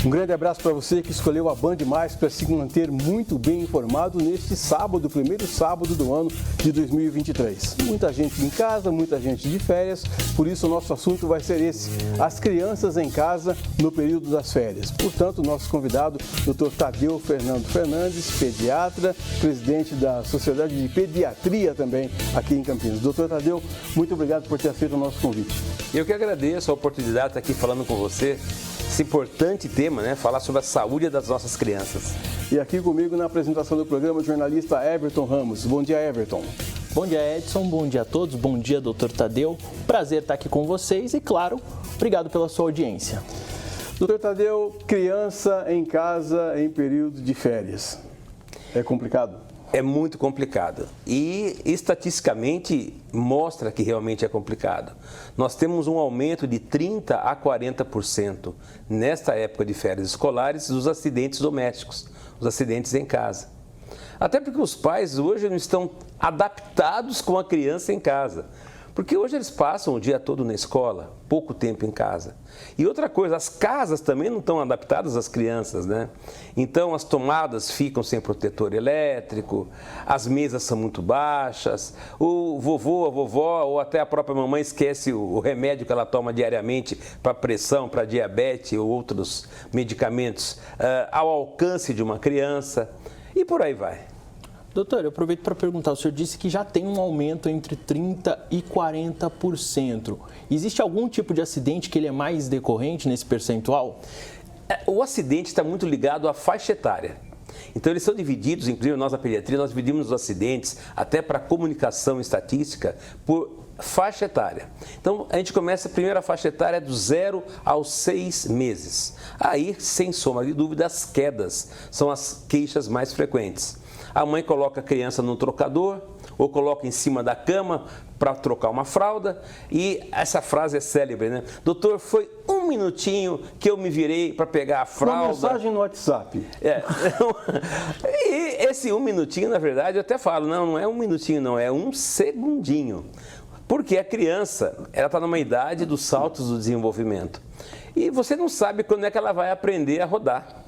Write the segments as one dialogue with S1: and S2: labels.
S1: Um grande abraço para você que escolheu a Band Mais para se manter muito bem informado neste sábado, primeiro sábado do ano de 2023. Muita gente em casa, muita gente de férias, por isso o nosso assunto vai ser esse, as crianças em casa no período das férias. Portanto, nosso convidado, Dr. Tadeu Fernando Fernandes, pediatra, presidente da Sociedade de Pediatria também aqui em Campinas. Dr. Tadeu, muito obrigado por ter aceito o nosso convite.
S2: Eu que agradeço a oportunidade de estar aqui falando com você, esse importante tema, né? Falar sobre a saúde das nossas crianças.
S1: E aqui comigo na apresentação do programa, o jornalista Everton Ramos. Bom dia, Everton.
S3: Bom dia, Edson. Bom dia a todos. Bom dia, Dr. Tadeu. Prazer estar aqui com vocês e, claro, obrigado pela sua audiência.
S1: Dr. Tadeu, criança em casa em período de férias. É complicado?
S2: É muito complicado e estatisticamente mostra que realmente é complicado. Nós temos um aumento de 30% a 40% nesta época de férias escolares dos acidentes domésticos, os acidentes em casa. Até porque os pais hoje não estão adaptados com a criança em casa. Porque hoje eles passam o dia todo na escola, pouco tempo em casa. E outra coisa, as casas também não estão adaptadas às crianças, né? Então as tomadas ficam sem protetor elétrico, as mesas são muito baixas, o vovô, a vovó ou até a própria mamãe esquece o remédio que ela toma diariamente para pressão, para diabetes ou outros medicamentos ao alcance de uma criança e por aí vai.
S3: Doutor, eu aproveito para perguntar, o senhor disse que já tem um aumento entre 30% e 40%. Existe algum tipo de acidente que ele é mais decorrente nesse percentual?
S2: O acidente está muito ligado à faixa etária. Então eles são divididos, inclusive nós na pediatria, nós dividimos os acidentes até para comunicação estatística por faixa etária. Então a gente começa a primeira faixa etária do 0 aos 6 meses. Aí, sem sombra de dúvida, as quedas são as queixas mais frequentes. A mãe coloca a criança no trocador ou coloca em cima da cama para trocar uma fralda e essa frase é célebre, né? Doutor, foi um minutinho que eu me virei para pegar a fralda.
S1: Uma mensagem no WhatsApp.
S2: E esse um minutinho, na verdade, eu até falo, não é um minutinho não, é um segundinho. Porque a criança, ela está numa idade dos saltos do desenvolvimento. E você não sabe quando é que ela vai aprender a rodar.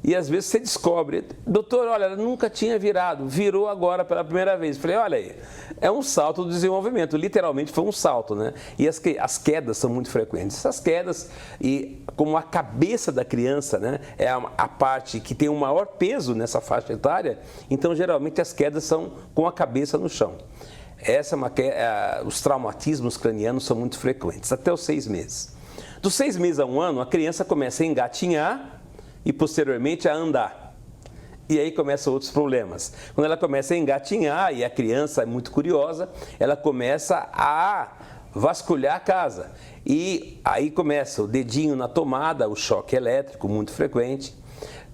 S2: E às vezes você descobre, doutor, olha, ela nunca tinha virado, virou agora pela primeira vez. Falei, olha aí, é um salto do desenvolvimento, literalmente foi um salto, né? E as quedas são muito frequentes. Essas quedas, e como a cabeça da criança, né, é a parte que tem o maior peso nessa faixa etária, então geralmente as quedas são com a cabeça no chão. Os traumatismos cranianos são muito frequentes, até os 6 meses. Dos 6 meses a 1 ano, a criança começa a engatinhar, e posteriormente a andar. E aí começam outros problemas. Quando ela começa a engatinhar, e a criança é muito curiosa, ela começa a vasculhar a casa. E aí começa o dedinho na tomada, o choque elétrico muito frequente.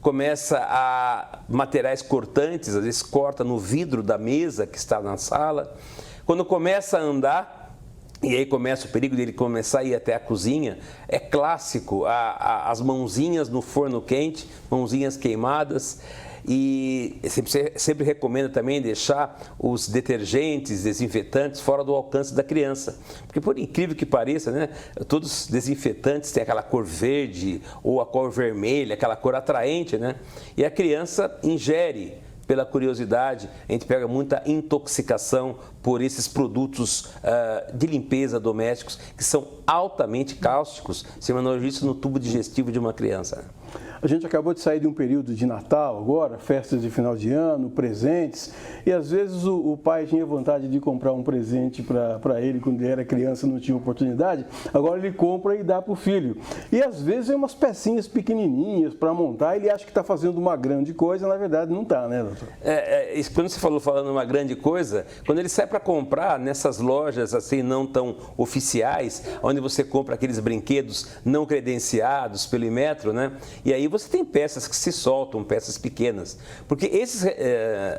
S2: Começa a materiais cortantes, às vezes corta no vidro da mesa que está na sala. Quando começa a andar, e aí começa o perigo dele começar a ir até a cozinha, é clássico, as mãozinhas no forno quente, mãozinhas queimadas, e sempre recomendo também deixar os detergentes, desinfetantes fora do alcance da criança, porque por incrível que pareça, né, todos os desinfetantes têm aquela cor verde ou a cor vermelha, aquela cor atraente, né, e a criança ingere. Pela curiosidade, a gente pega muita intoxicação por esses produtos de limpeza domésticos que são altamente cáusticos, se manejam isso no tubo digestivo de uma criança.
S1: A gente acabou de sair de um período de Natal agora, festas de final de ano, presentes, e às vezes o pai tinha vontade de comprar um presente para ele quando ele era criança, não tinha oportunidade, agora ele compra e dá para o filho. E às vezes é umas pecinhas pequenininhas para montar, ele acha que está fazendo uma grande coisa, na verdade não está, né, doutor?
S2: Quando você falando uma grande coisa, quando ele sai para comprar nessas lojas assim não tão oficiais, onde você compra aqueles brinquedos não credenciados pelo Inmetro, né? E aí você tem peças que se soltam, peças pequenas. Porque esses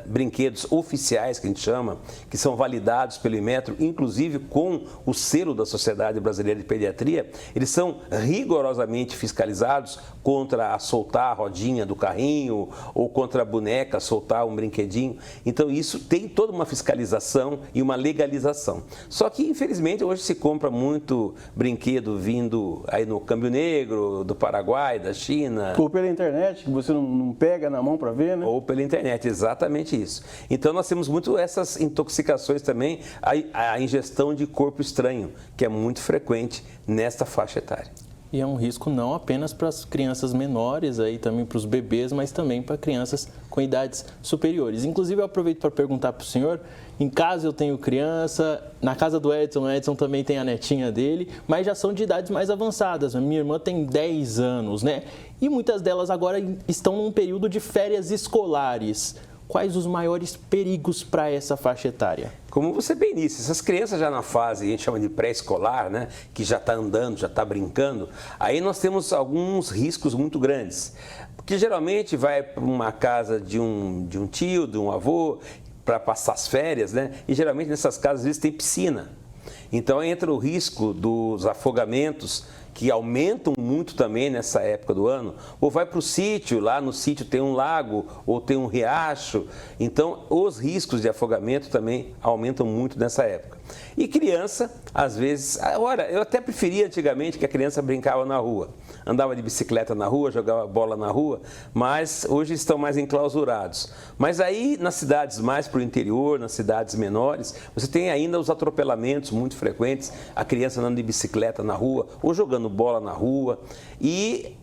S2: brinquedos oficiais, que a gente chama, que são validados pelo Inmetro, inclusive com o selo da Sociedade Brasileira de Pediatria, eles são rigorosamente fiscalizados contra a soltar a rodinha do carrinho ou contra a boneca soltar um brinquedinho. Então isso tem toda uma fiscalização e uma legalização. Só que infelizmente hoje se compra muito brinquedo vindo aí no câmbio negro, do Paraguai, da China, vacina.
S1: Ou pela internet, que você não pega na mão para ver, né?
S2: Ou pela internet, exatamente isso. Então nós temos muito essas intoxicações também, a ingestão de corpo estranho, que é muito frequente nesta faixa etária.
S3: E é um risco não apenas para as crianças menores, aí também para os bebês, mas também para crianças com idades superiores. Inclusive, eu aproveito para perguntar para o senhor, em casa eu tenho criança, na casa do Edson, o Edson também tem a netinha dele, mas já são de idades mais avançadas. Minha irmã tem 10 anos, né? E muitas delas agora estão num período de férias escolares. Quais os maiores perigos para essa faixa etária?
S2: Como você bem disse, essas crianças já na fase, a gente chama de pré-escolar, né, que já está andando, já está brincando, aí nós temos alguns riscos muito grandes. Porque geralmente vai para uma casa de um tio, de um avô, para passar as férias, né? E geralmente nessas casas às vezes tem piscina. Então entra o risco dos afogamentos, que aumentam muito também nessa época do ano, ou vai para o sítio, lá no sítio tem um lago ou tem um riacho, então os riscos de afogamento também aumentam muito nessa época. E criança, às vezes, agora, eu até preferia antigamente que a criança brincava na rua, andava de bicicleta na rua, jogava bola na rua, mas hoje estão mais enclausurados. Mas aí, nas cidades mais para o interior, nas cidades menores, você tem ainda os atropelamentos muito frequentes, a criança andando de bicicleta na rua, ou jogando bola na rua, e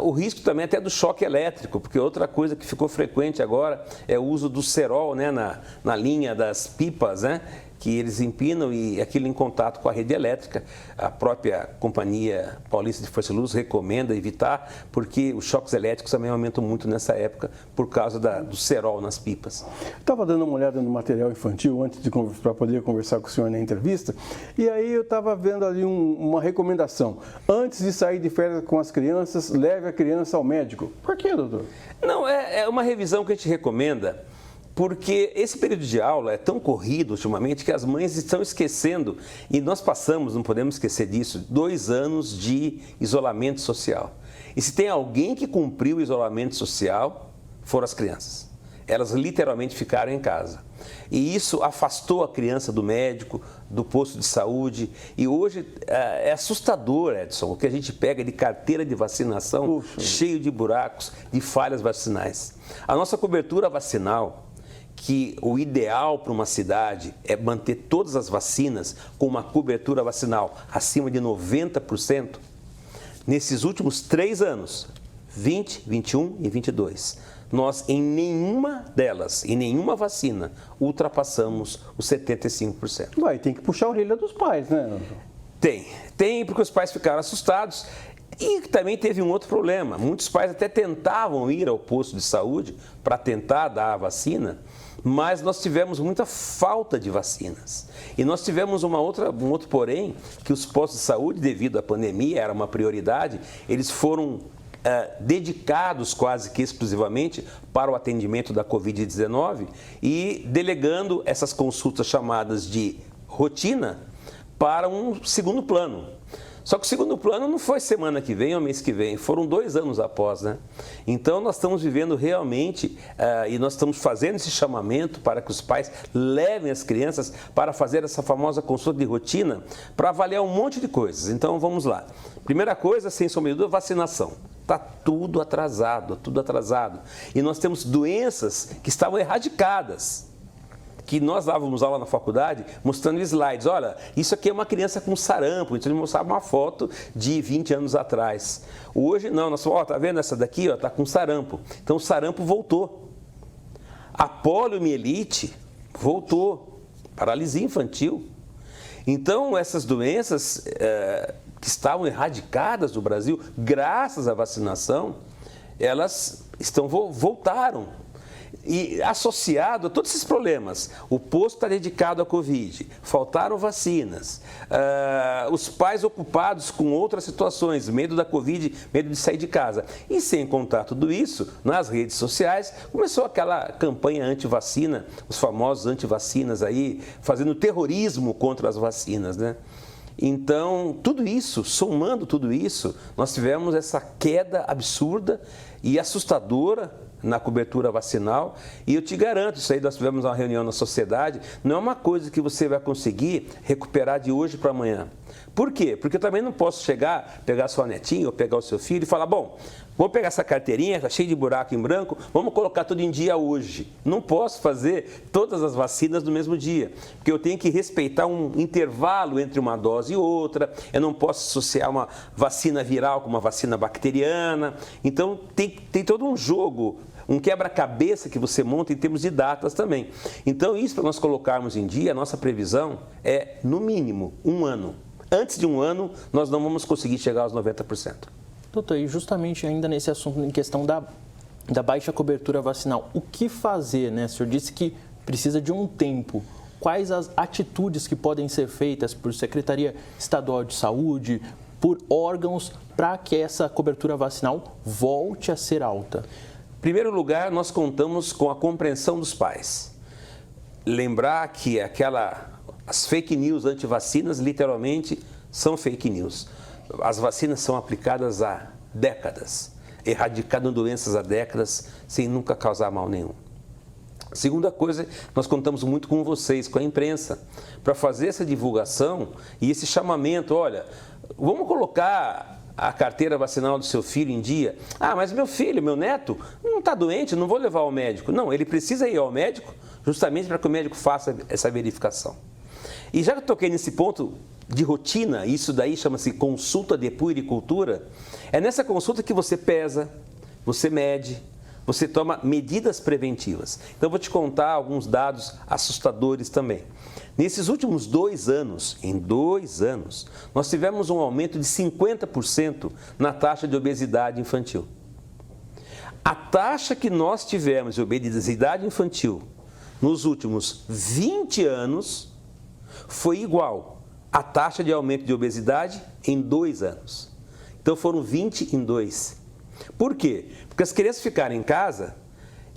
S2: o risco também até do choque elétrico, porque outra coisa que ficou frequente agora é o uso do cerol, né, na linha das pipas, né, que eles empinam e aquilo em contato com a rede elétrica. A própria Companhia Paulista de Força e Luz recomenda evitar, porque os choques elétricos também aumentam muito nessa época por causa do cerol nas pipas.
S1: Estava dando uma olhada no material infantil antes para poder conversar com o senhor na entrevista, e aí eu estava vendo ali uma recomendação. Antes de sair de férias com as crianças, leve a criança ao médico. Por quê, doutor?
S2: Não, é uma revisão que a gente recomenda, porque esse período de aula é tão corrido ultimamente que as mães estão esquecendo, e nós passamos, não podemos esquecer disso, 2 anos de isolamento social. E se tem alguém que cumpriu o isolamento social, foram as crianças. Elas literalmente ficaram em casa. E isso afastou a criança do médico, do posto de saúde. E hoje é assustador, Edson, o que a gente pega de carteira de vacinação cheio de buracos, de falhas vacinais. A nossa cobertura vacinal, que o ideal para uma cidade é manter todas as vacinas com uma cobertura vacinal acima de 90%, nesses últimos 3 anos, 20, 21 e 22, nós em nenhuma delas, em nenhuma vacina, ultrapassamos os 75%.
S1: Vai, tem que puxar a orelha dos pais, né?
S2: Tem, porque os pais ficaram assustados. E também teve um outro problema. Muitos pais até tentavam ir ao posto de saúde para tentar dar a vacina, mas nós tivemos muita falta de vacinas. E nós tivemos um outro porém, que os postos de saúde, devido à pandemia, era uma prioridade, eles foram dedicados quase que exclusivamente para o atendimento da Covid-19 e delegando essas consultas chamadas de rotina para um segundo plano. Só que o segundo plano não foi semana que vem ou mês que vem, foram 2 anos após, né? Então nós estamos vivendo realmente, e nós estamos fazendo esse chamamento para que os pais levem as crianças para fazer essa famosa consulta de rotina, para avaliar um monte de coisas. Então vamos lá. Primeira coisa, sem sombra de dúvida, vacinação. Está tudo atrasado, tudo atrasado. E nós temos doenças que estavam erradicadas, que nós dávamos aula na faculdade mostrando slides. Olha, isso aqui é uma criança com sarampo, então a gente mostrava uma foto de 20 anos atrás. Hoje não, nós falamos, tá vendo essa daqui, está com sarampo. Então o sarampo voltou. A poliomielite voltou, paralisia infantil. Então essas doenças que estavam erradicadas do Brasil, graças à vacinação, elas voltaram. E associado a todos esses problemas, o posto está dedicado à Covid, faltaram vacinas, os pais ocupados com outras situações, medo da Covid, medo de sair de casa. E sem contar tudo isso, nas redes sociais, começou aquela campanha anti-vacina, os famosos anti-vacinas aí, fazendo terrorismo contra as vacinas, né? Então, tudo isso, somando tudo isso, nós tivemos essa queda absurda e assustadora na cobertura vacinal. E eu te garanto, isso aí nós tivemos uma reunião na sociedade, não é uma coisa que você vai conseguir recuperar de hoje para amanhã. Por quê? Porque eu também não posso chegar, pegar sua netinha ou pegar o seu filho e falar, bom, vou pegar essa carteirinha, está cheia de buraco em branco, vamos colocar tudo em dia hoje. Não posso fazer todas as vacinas no mesmo dia, porque eu tenho que respeitar um intervalo entre uma dose e outra, eu não posso associar uma vacina viral com uma vacina bacteriana. Então, tem todo um jogo, um quebra-cabeça que você monta em termos de datas também. Então, isso para nós colocarmos em dia, a nossa previsão é, no mínimo, 1 ano. Antes de 1 ano, nós não vamos conseguir chegar aos 90%.
S3: Doutor, e justamente ainda nesse assunto, em questão da baixa cobertura vacinal, o que fazer, né? O senhor disse que precisa de um tempo. Quais as atitudes que podem ser feitas por Secretaria Estadual de Saúde, por órgãos, para que essa cobertura vacinal volte a ser alta?
S2: Em primeiro lugar, nós contamos com a compreensão dos pais. Lembrar que as fake news anti-vacinas, literalmente, são fake news. As vacinas são aplicadas há décadas, erradicando doenças há décadas, sem nunca causar mal nenhum. Segunda coisa, nós contamos muito com vocês, com a imprensa, para fazer essa divulgação e esse chamamento. Olha, vamos colocar a carteira vacinal do seu filho em dia. Ah, mas meu filho, meu neto, não está doente, não vou levar ao médico. Não, ele precisa ir ao médico justamente para que o médico faça essa verificação. E já que eu toquei nesse ponto de rotina, isso daí chama-se consulta de puericultura, é nessa consulta que você pesa, você mede, você toma medidas preventivas. Então, eu vou te contar alguns dados assustadores também. Nesses últimos 2 anos, em 2 anos, nós tivemos um aumento de 50% na taxa de obesidade infantil. A taxa que nós tivemos de obesidade infantil nos últimos 20 anos foi igual à taxa de aumento de obesidade em 2 anos. Então foram 20 em 2. Por quê? Porque as crianças ficaram em casa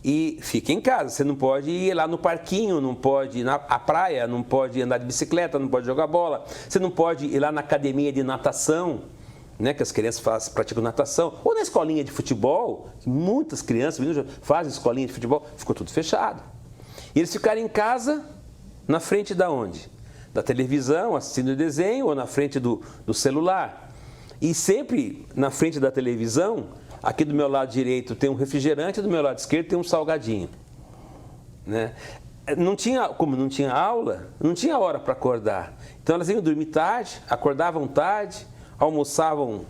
S2: e fica em casa. Você não pode ir lá no parquinho, não pode ir na praia, não pode andar de bicicleta, não pode jogar bola. Você não pode ir lá na academia de natação, né, que as crianças praticam natação, ou na escolinha de futebol, que muitas crianças fazem escolinha de futebol, ficou tudo fechado. E eles ficaram em casa, na frente da onde? Da televisão, assistindo desenho, ou na frente do celular. E sempre na frente da televisão, aqui do meu lado direito tem um refrigerante, do meu lado esquerdo tem um salgadinho, né? Como não tinha aula, não tinha hora para acordar. Então elas iam dormir tarde, acordavam tarde, almoçavam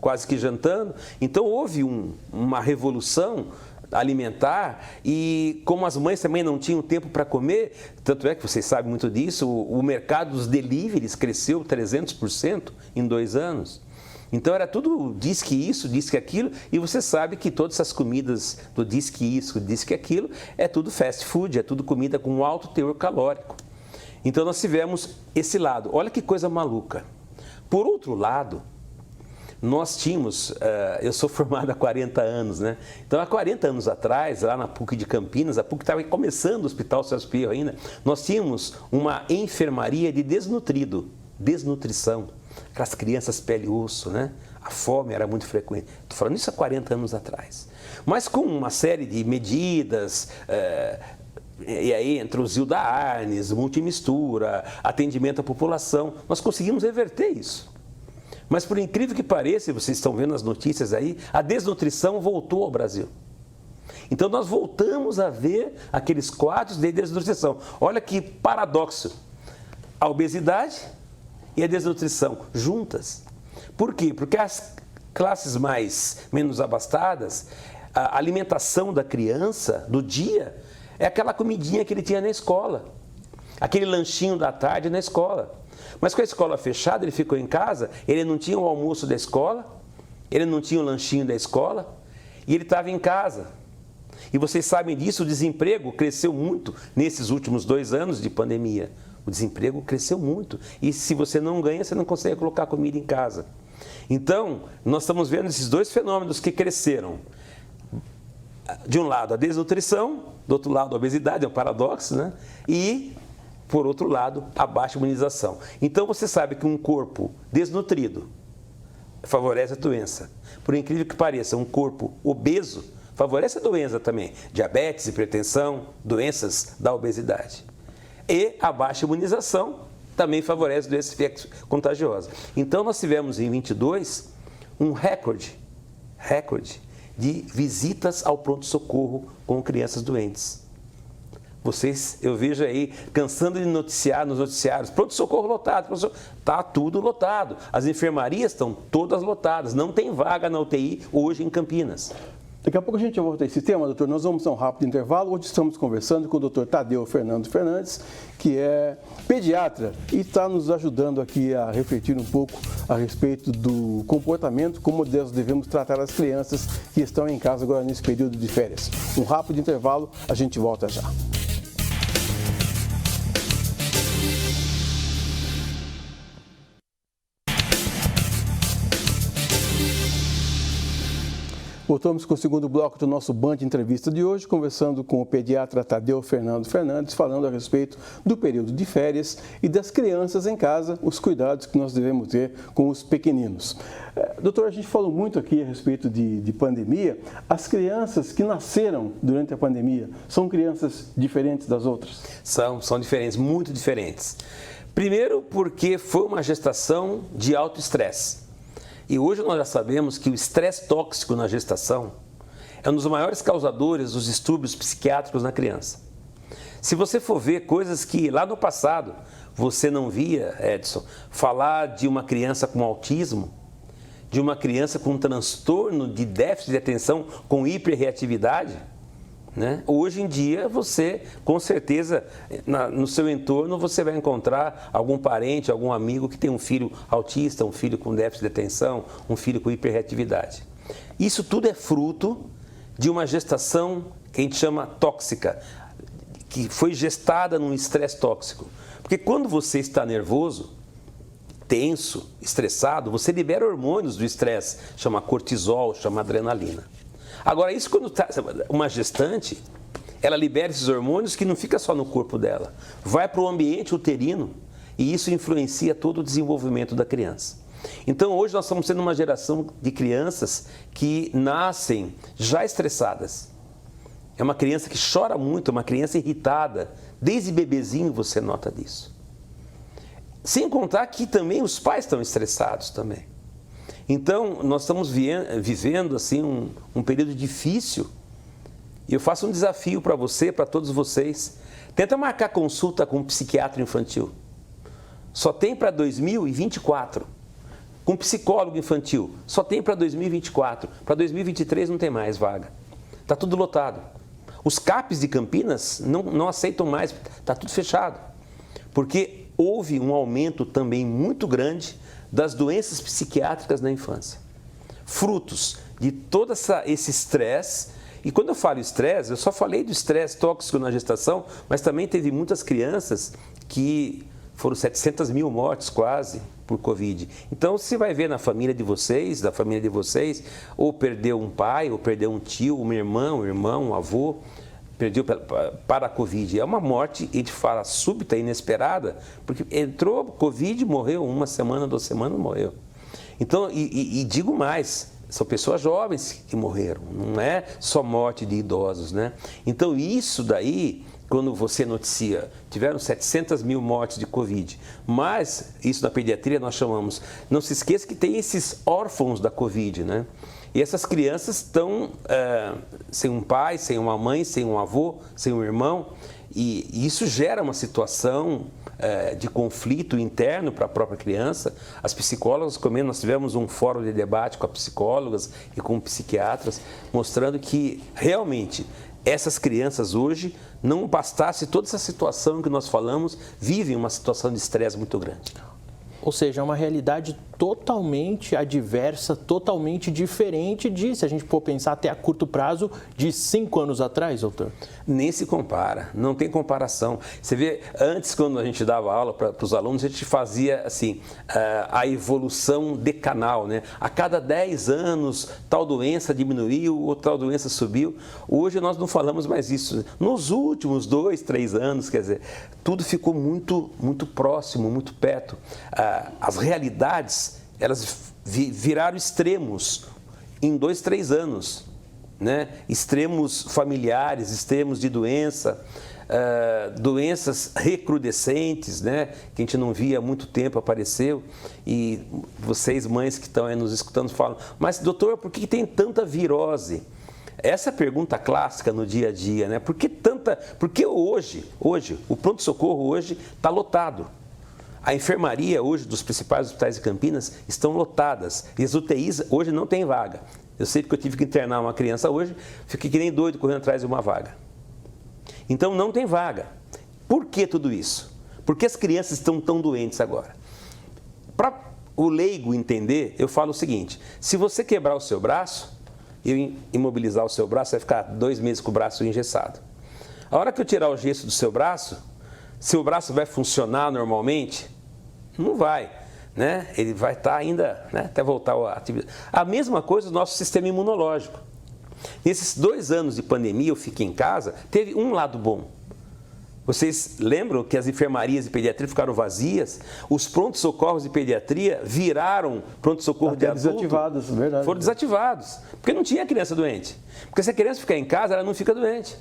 S2: quase que jantando. Então houve uma revolução alimentar e como as mães também não tinham tempo para comer, tanto é que vocês sabem muito disso, o mercado dos deliveries cresceu 300% em 2 anos. Então era tudo diz que isso, diz que aquilo, e você sabe que todas essas comidas do diz que isso, diz que aquilo, é tudo fast food, é tudo comida com alto teor calórico. Então nós tivemos esse lado. Olha que coisa maluca. Por outro lado, nós tínhamos, eu sou formado há 40 anos, né? Então há 40 anos atrás, lá na PUC de Campinas, a PUC estava começando o Hospital Celso Pierro ainda, nós tínhamos uma enfermaria de desnutrição. Aquelas crianças pele e osso, né? A fome era muito frequente. Estou falando isso há 40 anos atrás. Mas com uma série de medidas, e aí entre o Zilda Arnes, multimistura, atendimento à população, nós conseguimos reverter isso. Mas por incrível que pareça, vocês estão vendo as notícias aí, a desnutrição voltou ao Brasil. Então nós voltamos a ver aqueles quadros de desnutrição. Olha que paradoxo. A obesidade e a desnutrição juntas. Por quê? Porque as classes menos abastadas, a alimentação da criança, do dia, é aquela comidinha que ele tinha na escola. Aquele lanchinho da tarde na escola. Mas com a escola fechada, ele ficou em casa, ele não tinha o almoço da escola, ele não tinha o lanchinho da escola, e ele estava em casa. E vocês sabem disso, o desemprego cresceu muito nesses últimos 2 anos de pandemia. O desemprego cresceu muito. E se você não ganha, você não consegue colocar comida em casa. Então, nós estamos vendo esses 2 fenômenos que cresceram. De um lado, a desnutrição, do outro lado, a obesidade, é um paradoxo, né? E, por outro lado, a baixa imunização. Então, você sabe que um corpo desnutrido favorece a doença. Por incrível que pareça, um corpo obeso favorece a doença também, diabetes, hipertensão, doenças da obesidade. E a baixa imunização também favorece doenças contagiosas. Então, nós tivemos em 22 um recorde de visitas ao pronto-socorro com crianças doentes. Eu vejo aí, cansando de noticiar nos noticiários, pronto-socorro lotado, está tudo lotado. As enfermarias estão todas lotadas, não tem vaga na UTI hoje em Campinas.
S1: Daqui a pouco a gente volta a esse tema, doutor. Nós vamos a um rápido intervalo. Hoje estamos conversando com o doutor Tadeu Fernando Fernandes, que é pediatra e está nos ajudando aqui a refletir um pouco a respeito do comportamento, como nós devemos tratar as crianças que estão em casa agora nesse período de férias. Um rápido intervalo, a gente volta já. Voltamos com o segundo bloco do nosso Band Entrevista de hoje, conversando com o pediatra Tadeu Fernando Fernandes, falando a respeito do período de férias e das crianças em casa, os cuidados que nós devemos ter com os pequeninos. Doutor, a gente falou muito aqui a respeito de pandemia. As crianças que nasceram durante a pandemia são crianças diferentes das outras?
S2: São diferentes, muito diferentes. Primeiro porque foi uma gestação de alto estresse. E hoje nós já sabemos que o estresse tóxico na gestação é um dos maiores causadores dos distúrbios psiquiátricos na criança. Se você for ver coisas que lá no passado você não via, Edson, falar de uma criança com autismo, de uma criança com transtorno de déficit de atenção com hiperreatividade, né? Hoje em dia, você, com certeza, no seu entorno, você vai encontrar algum parente, algum amigo que tem um filho autista, um filho com déficit de atenção, um filho com hiperreatividade. Isso tudo é fruto de uma gestação que a gente chama tóxica, que foi gestada num estresse tóxico. Porque quando você está nervoso, tenso, estressado, você libera hormônios do estresse, chama cortisol, chama adrenalina. Agora, isso quando uma gestante, ela libera esses hormônios que não fica só no corpo dela, vai para o ambiente uterino e isso influencia todo o desenvolvimento da criança. Então, hoje nós estamos tendo uma geração de crianças que nascem já estressadas. É uma criança que chora muito, é uma criança irritada. Desde bebezinho você nota disso. Sem contar que também os pais estão estressados também. Então, nós estamos vivendo assim, um período difícil e eu faço um desafio para você, para todos vocês. Tenta marcar consulta com um psiquiatra infantil. Só tem para 2024. Com psicólogo infantil, só tem para 2024. Para 2023 não tem mais vaga. Está tudo lotado. Os CAPs de Campinas não aceitam mais, está tudo fechado. Porque houve um aumento também muito grande das doenças psiquiátricas na infância. Frutos de todo esse estresse. E quando eu falo estresse, eu só falei do estresse tóxico na gestação, mas também teve muitas crianças que foram 700 mil mortes quase por Covid. Então, você vai ver na família de vocês, da família de vocês, ou perdeu um pai, ou perdeu um tio, uma irmã, um irmão, um avô, perdeu para a Covid. É uma morte, a gente fala, súbita, inesperada, porque entrou Covid, morreu, 1 semana, 2 semanas, morreu. Então, e digo mais, são pessoas jovens que morreram, não é só morte de idosos, né? Então, isso daí, quando você noticia, tiveram 700 mil mortes de Covid, mas isso na pediatria nós chamamos, não se esqueça que tem esses órfãos da Covid, né? E essas crianças estão sem um pai, sem uma mãe, sem um avô, sem um irmão, e isso gera uma situação de conflito interno para a própria criança. As psicólogas, nós tivemos um fórum de debate com as psicólogas e com psiquiatras, mostrando que realmente essas crianças hoje, não bastasse toda essa situação que nós falamos, vivem uma situação de estresse muito grande.
S3: Ou seja, é uma realidade totalmente adversa, totalmente diferente de, se a gente for pensar até a curto prazo, de 5 anos atrás, doutor?
S2: Nem se compara, não tem comparação. Você vê, antes quando a gente dava aula para os alunos, a gente fazia assim, a evolução decanal, né? A cada 10 anos, tal doença diminuiu ou tal doença subiu. Hoje nós não falamos mais isso. Nos últimos 2, 3 anos, quer dizer, tudo ficou muito, muito próximo, muito perto. As realidades, elas viraram extremos em 2, 3 anos. né? Extremos familiares, extremos de doença, doenças recrudescentes, né? Que a gente não via há muito tempo, apareceu. E vocês, mães que estão aí nos escutando, falam, mas doutor, por que tem tanta virose? Essa é a pergunta clássica no dia a dia, né? Por que hoje, o pronto-socorro hoje está lotado? A enfermaria hoje dos principais hospitais de Campinas estão lotadas e as UTIs hoje não tem vaga. Eu sei que eu tive que internar uma criança hoje, fiquei que nem doido correndo atrás de uma vaga. Então não tem vaga. Por que tudo isso? Por que as crianças estão tão doentes agora? Para o leigo entender, eu falo o seguinte, se você quebrar o seu braço, e imobilizar o seu braço, vai ficar 2 meses com o braço engessado. A hora que eu tirar o gesso do seu braço vai funcionar normalmente? Não vai, né? Ele vai estar ainda, né, até voltar à atividade. A mesma coisa do nosso sistema imunológico. Nesses 2 anos de pandemia, eu fiquei em casa, teve um lado bom. Vocês lembram que as enfermarias de pediatria ficaram vazias? Os prontos-socorros de pediatria viraram pronto-socorro de adulto.
S1: Desativados, verdade.
S2: Foram desativados, porque não tinha criança doente. Porque se a criança ficar em casa, ela não fica doente.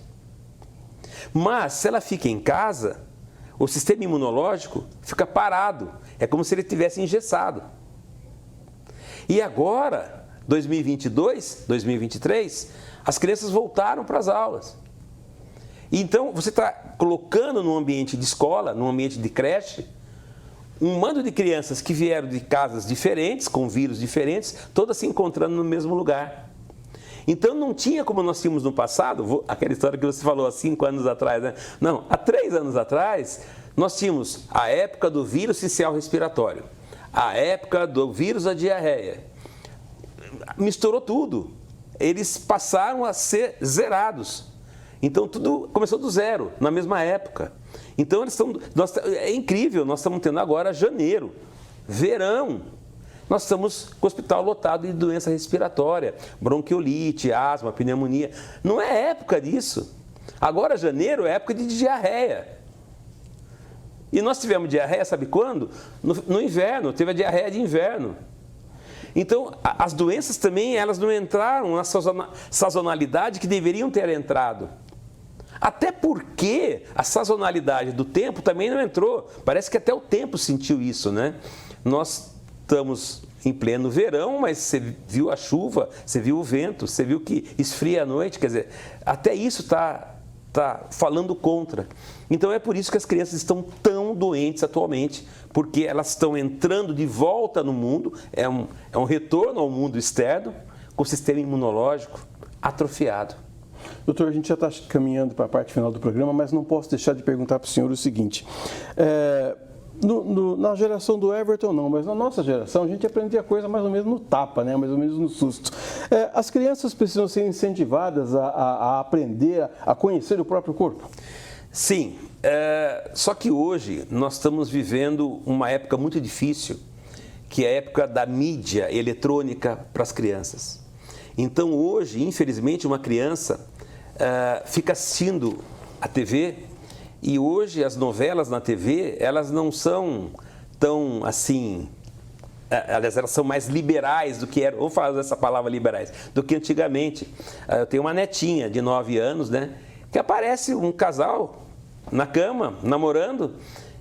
S2: Mas, se ela fica em casa, o sistema imunológico fica parado. É como se ele estivesse engessado. E agora, 2022, 2023, as crianças voltaram para as aulas. Então, você está colocando no ambiente de escola, no ambiente de creche, um bando de crianças que vieram de casas diferentes, com vírus diferentes, todas se encontrando no mesmo lugar. Então, não tinha como nós tínhamos no passado, aquela história que você falou há 5 anos atrás, né? Não, há 3 anos atrás, nós tínhamos a época do vírus sincicial respiratório, a época do vírus da diarreia. Misturou tudo. Eles passaram a ser zerados. Então, tudo começou do zero, na mesma época. Então, é incrível, nós estamos tendo agora janeiro, verão. Nós estamos com o hospital lotado de doença respiratória, bronquiolite, asma, pneumonia. Não é época disso. Agora, janeiro é época de diarreia. E nós tivemos diarreia, sabe quando? No inverno, teve a diarreia de inverno. Então, as doenças também, elas não entraram na sazonalidade que deveriam ter entrado. Até porque a sazonalidade do tempo também não entrou. Parece que até o tempo sentiu isso, né? Nós estamos em pleno verão, mas você viu a chuva, você viu o vento, você viu que esfria à noite, quer dizer, até isso está falando contra. Então é por isso que as crianças estão tão doentes atualmente, porque elas estão entrando de volta no mundo, é um retorno ao mundo externo, com o sistema imunológico atrofiado.
S1: Doutor, a gente já está caminhando para a parte final do programa, mas não posso deixar de perguntar para o senhor o seguinte. Na geração do Everton não, mas na nossa geração a gente aprendia a coisa mais ou menos no tapa, né? Mais ou menos no susto. As crianças precisam ser incentivadas a aprender, a conhecer o próprio corpo?
S2: Sim, só que hoje nós estamos vivendo uma época muito difícil, que é a época da mídia eletrônica para as crianças. Então hoje, infelizmente, uma criança fica assistindo a TV e hoje as novelas na TV, elas não são tão assim, aliás, elas são mais liberais do que eram, vamos falar dessa palavra liberais, do que antigamente. Eu tenho uma netinha de 9 anos, né, que aparece um casal na cama, namorando,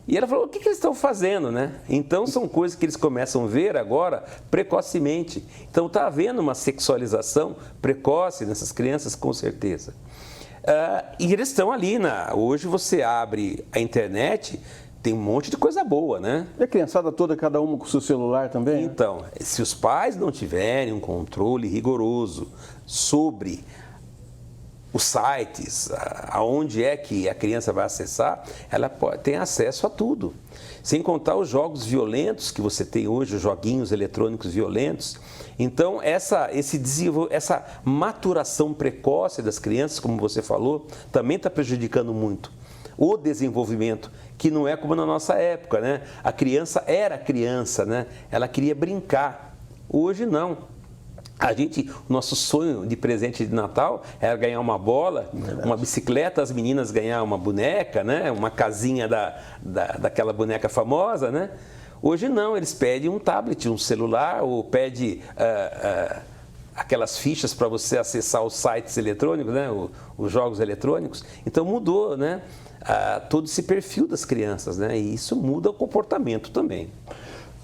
S2: e ela falou, o que eles estão fazendo, né? Então, são coisas que eles começam a ver agora precocemente. Então, está havendo uma sexualização precoce nessas crianças, com certeza. E eles estão ali, hoje você abre a internet, tem um monte de coisa boa, né?
S1: E a criançada toda, cada uma com o seu celular também?
S2: Então, se os pais não tiverem um controle rigoroso sobre os sites, aonde é que a criança vai acessar, ela tem acesso a tudo. Sem contar os jogos violentos que você tem hoje, os joguinhos eletrônicos violentos. Então, essa maturação precoce das crianças, como você falou, também está prejudicando muito o desenvolvimento, que não é como na nossa época, né? A criança era criança, né? Ela queria brincar. Hoje, não. O nosso sonho de presente de Natal era ganhar uma bola, uma bicicleta, as meninas ganhar uma boneca, né? Uma casinha daquela boneca famosa, né? Hoje não, eles pedem um tablet, um celular, ou pedem aquelas fichas para você acessar os sites eletrônicos, né? Os jogos eletrônicos. Então mudou, né? Todo esse perfil das crianças, né? E isso muda o comportamento também.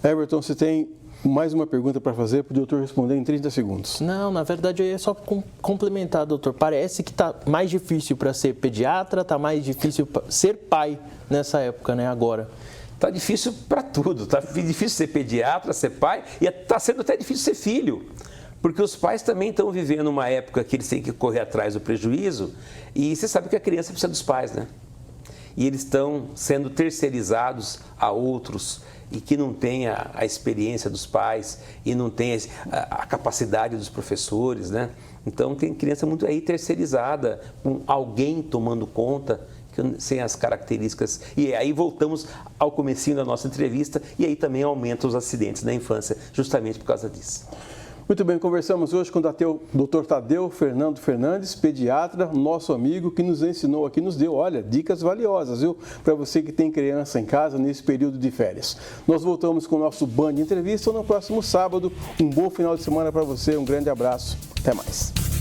S1: Everton, você tem mais uma pergunta para fazer para o doutor responder em 30 segundos.
S3: Não, na verdade, eu ia só complementar, doutor. Parece que está mais difícil para ser pediatra, está mais difícil para ser pai nessa época, né, agora.
S2: Está difícil para tudo. Está difícil ser pediatra, ser pai, e está sendo até difícil ser filho. Porque os pais também estão vivendo uma época que eles têm que correr atrás do prejuízo, e você sabe que a criança precisa dos pais, né? E eles estão sendo terceirizados a outros e que não têm a experiência dos pais e não têm a capacidade dos professores, né? Então tem criança muito aí terceirizada, com alguém tomando conta, sem as características. E aí voltamos ao comecinho da nossa entrevista e aí também aumenta os acidentes na infância, justamente por causa disso.
S1: Muito bem, conversamos hoje com o Dr. Tadeu Fernando Fernandes, pediatra, nosso amigo, que nos ensinou aqui, nos deu, olha, dicas valiosas, viu? Para você que tem criança em casa nesse período de férias. Nós voltamos com o nosso Band Entrevista no próximo sábado. Um bom final de semana para você, um grande abraço, até mais.